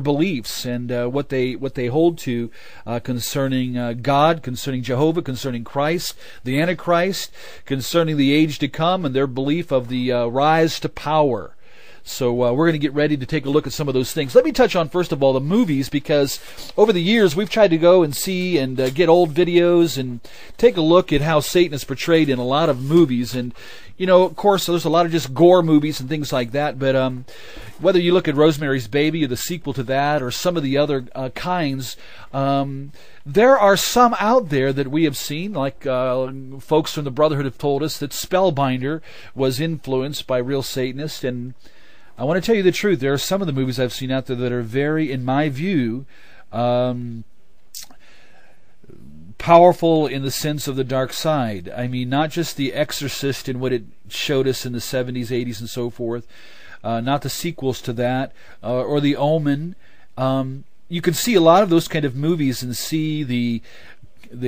beliefs and what they hold to concerning God, concerning Jehovah, concerning Christ, the Antichrist, concerning the age to come, and their belief of the rise to power. So we're going to get ready to take a look at some of those things. Let me touch on, first of all, the movies, because over the years we've tried to go and see and get old videos and take a look at how Satan is portrayed in a lot of movies. And, of course, there's a lot of just gore movies and things like that. But whether you look at Rosemary's Baby or the sequel to that or some of the other kinds, there are some out there that we have seen, like folks from the Brotherhood have told us that Spellbinder was influenced by real Satanists. And I want to tell you the truth. There are some of the movies I've seen out there that are very, in my view, powerful in the sense of the dark side. I mean, not just The Exorcist and what it showed us in the 70s, 80s, and so forth, not the sequels to that, or The Omen. You can see a lot of those kind of movies and see the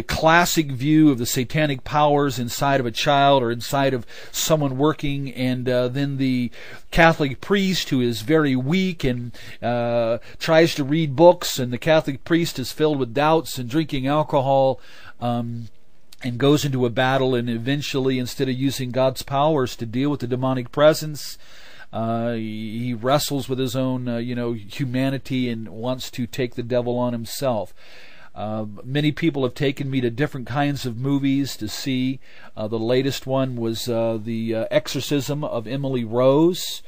classic view of the satanic powers inside of a child or inside of someone working, and then the Catholic priest who is very weak and tries to read books, and the Catholic priest is filled with doubts and drinking alcohol, and goes into a battle, and eventually, instead of using God's powers to deal with the demonic presence, he wrestles with his own humanity and wants to take the devil on himself. Many people have taken me to different kinds of movies to see. The latest one was the Exorcism of Emily Rose,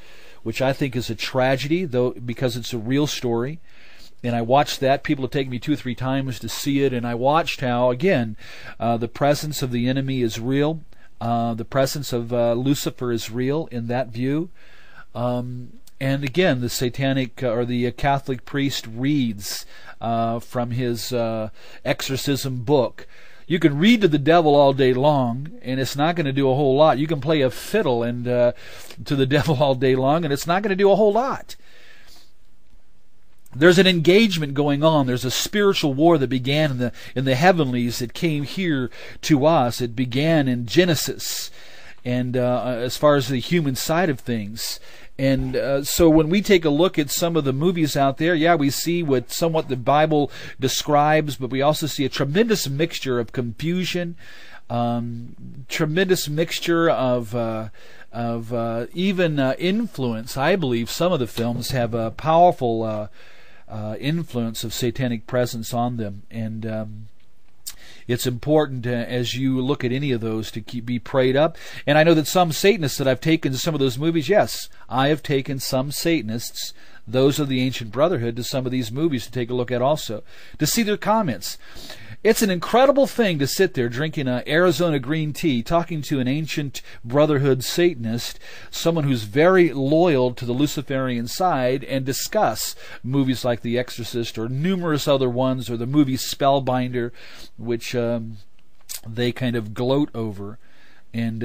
which I think is a tragedy, though, because it's a real story. And I watched that. People have taken me 2 or 3 times to see it, and I watched how, again, the presence of the enemy is real. The presence of Lucifer is real in that view. And again, the satanic or the Catholic priest reads from his exorcism book. You can read to the devil all day long, and it's not going to do a whole lot. You can play a fiddle and to the devil all day long, and it's not going to do a whole lot. There's an engagement going on. There's a spiritual war that began in the heavenlies that came here to us. It began in Genesis, and as far as the human side of things. And so when we take a look at some of the movies out there, yeah, we see what somewhat the Bible describes, but we also see a tremendous mixture of confusion, tremendous mixture of even influence. I believe some of the films have a powerful influence of satanic presence on them, and it's important as you look at any of those to be prayed up. And I know that some Satanists that I've taken to some of those movies, yes, I have taken some Satanists, those of the Ancient Brotherhood, to some of these movies to take a look at also, to see their comments. It's an incredible thing to sit there drinking an Arizona green tea, talking to an Ancient Brotherhood Satanist, someone who's very loyal to the Luciferian side, and discuss movies like The Exorcist or numerous other ones, or the movie Spellbinder, which they kind of gloat over, and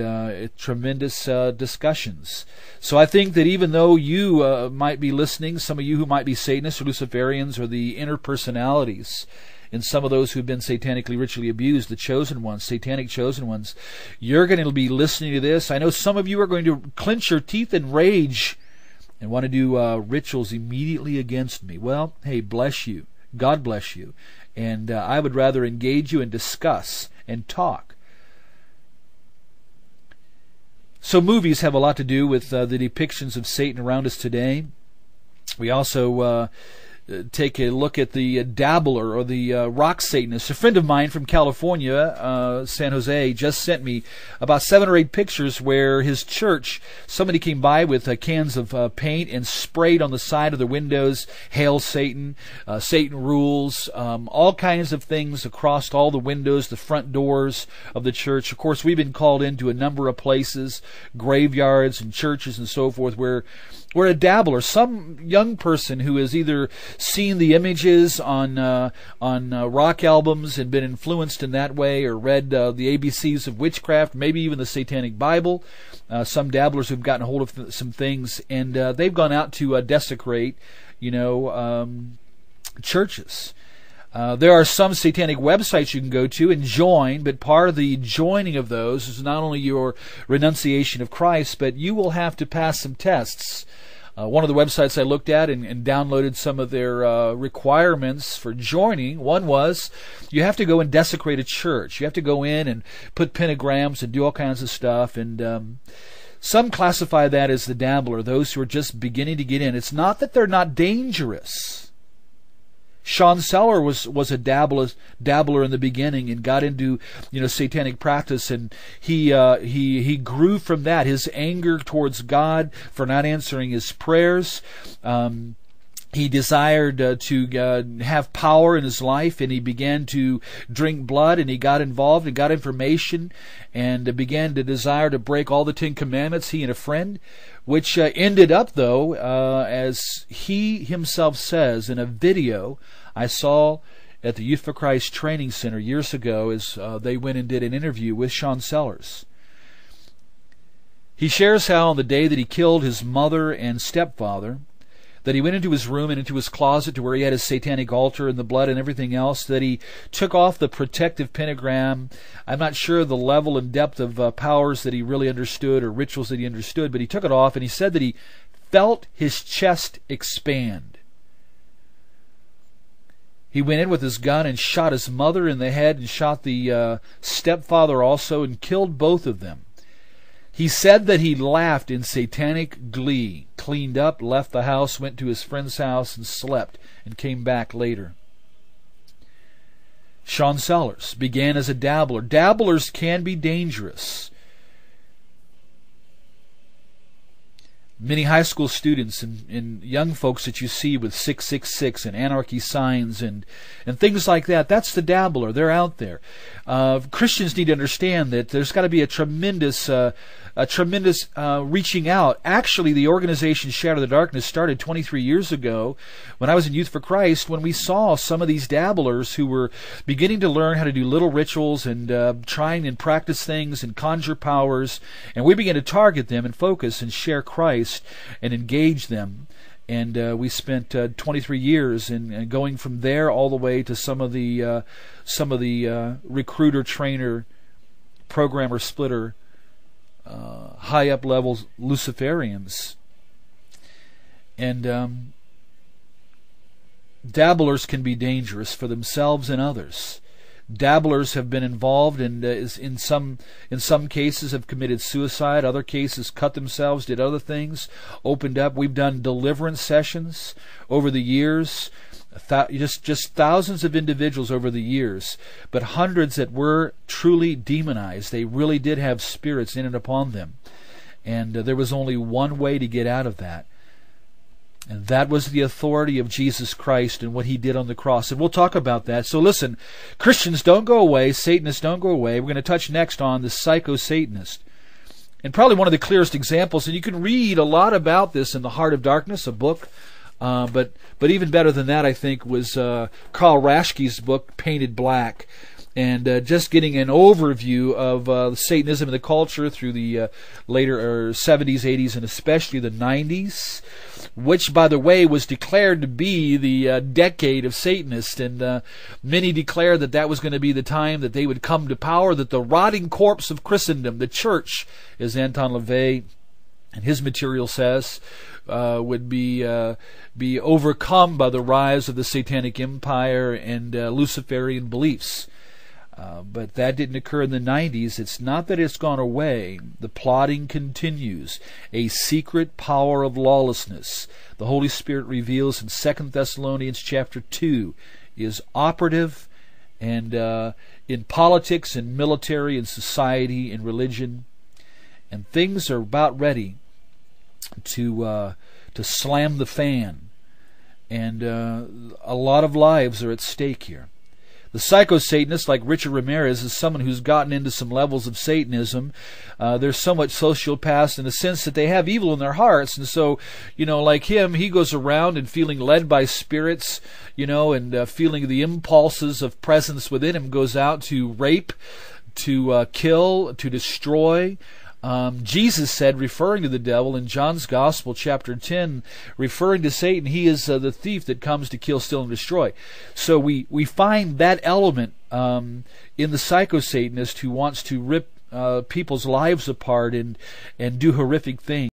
tremendous discussions. So I think that even though you might be listening, some of you who might be Satanists or Luciferians or the interpersonalities, and some of those who've been satanically ritually abused, the chosen ones, satanic chosen ones, you're going to be listening to this. I know some of you are going to clench your teeth in rage and want to do rituals immediately against me. Well, hey, bless you. God bless you. And I would rather engage you and discuss and talk. So movies have a lot to do with the depictions of Satan around us today. We also take a look at the dabbler or the rock Satanist. A friend of mine from California, San Jose, just sent me about 7 or 8 pictures where his church, somebody came by with cans of paint and sprayed on the side of the windows, "Hail Satan," "Satan rules," all kinds of things across all the windows, the front doors of the church. Of course, we've been called into a number of places, graveyards and churches and so forth, where a dabbler, some young person who has either seen the images on rock albums and been influenced in that way, or read the ABCs of witchcraft, maybe even the Satanic Bible. Some dabblers who've gotten a hold of some things, and they've gone out to desecrate, churches. There are some satanic websites you can go to and join, but part of the joining of those is not only your renunciation of Christ, but you will have to pass some tests One of the websites I looked at and downloaded some of their requirements for joining, one was you have to go and desecrate a church. You have to go in and put pentagrams and do all kinds of stuff. And some classify that as the dabbler, those who are just beginning to get in. It's not that they're not dangerous. Sean Seller was a dabbler in the beginning and got into satanic practice, and he grew from that. His anger towards God for not answering his prayers. He desired to have power in his life, and he began to drink blood, and he got involved and got information, and began to desire to break all the 10 Commandments, he and a friend, which ended up, though, as he himself says in a video I saw at the Youth for Christ Training Center years ago, as they went and did an interview with Sean Sellers. He shares how on the day that he killed his mother and stepfather, that he went into his room and into his closet to where he had his satanic altar and the blood and everything else, that he took off the protective pentagram. I'm not sure the level and depth of powers that he really understood or rituals that he understood, but he took it off, and he said that he felt his chest expand. He went in with his gun and shot his mother in the head and shot the stepfather also and killed both of them. He said that he laughed in satanic glee, cleaned up, left the house, went to his friend's house, and slept, and came back later. Sean Sellers began as a dabbler. Dabblers can be dangerous. Many high school students and young folks that you see with 666 and anarchy signs and things like that, that's the dabbler. They're out there. Christians need to understand that there's got to be a tremendous reaching out. Actually, the organization Shadow the Darkness started 23 years ago when I was in Youth for Christ, when we saw some of these dabblers who were beginning to learn how to do little rituals and trying and practice things and conjure powers, and we began to target them and focus and share Christ and engage them. And we spent 23 years in going from there all the way to some of the recruiter, trainer, programmer, splitter, high up levels Luciferians. And dabblers can be dangerous for themselves and others. Dabblers have been involved and in some cases have committed suicide. Other cases cut themselves, did other things, opened up. We've done deliverance sessions over the years, just thousands of individuals over the years, but hundreds that were truly demonized. They really did have spirits in and upon them, and there was only one way to get out of that. And that was the authority of Jesus Christ and what He did on the cross. And we'll talk about that. So listen, Christians, don't go away. Satanists, don't go away. We're going to touch next on the psycho-Satanist. And probably one of the clearest examples, and you can read a lot about this in The Heart of Darkness, a book. But even better than that, I think, was Carl Raschke's book, Painted Black. And just getting an overview of Satanism in the culture through the later 70s, 80s, and especially the 90s, which, by the way, was declared to be the decade of Satanists. And many declared that that was going to be the time that they would come to power, that the rotting corpse of Christendom, the church, as Anton LaVey and his material says, would be overcome by the rise of the Satanic Empire and Luciferian beliefs. But that didn't occur in the 90s. It's not that it's gone away. The plotting continues. A secret power of lawlessness, the Holy Spirit reveals in 2 Thessalonians chapter 2, is operative and in politics and military and society and religion. And things are about ready to slam the fan. And a lot of lives are at stake here. The psycho-Satanist, like Richard Ramirez, is someone who's gotten into some levels of Satanism. They're somewhat sociopaths in the sense that they have evil in their hearts. And so, like him, he goes around and feeling led by spirits, and feeling the impulses of presence within him, goes out to rape, to kill, to destroy. Jesus said, referring to the devil in John's Gospel, chapter 10, referring to Satan, he is the thief that comes to kill, steal, and destroy. So we find that element in the psycho-Satanist who wants to rip people's lives apart and do horrific things.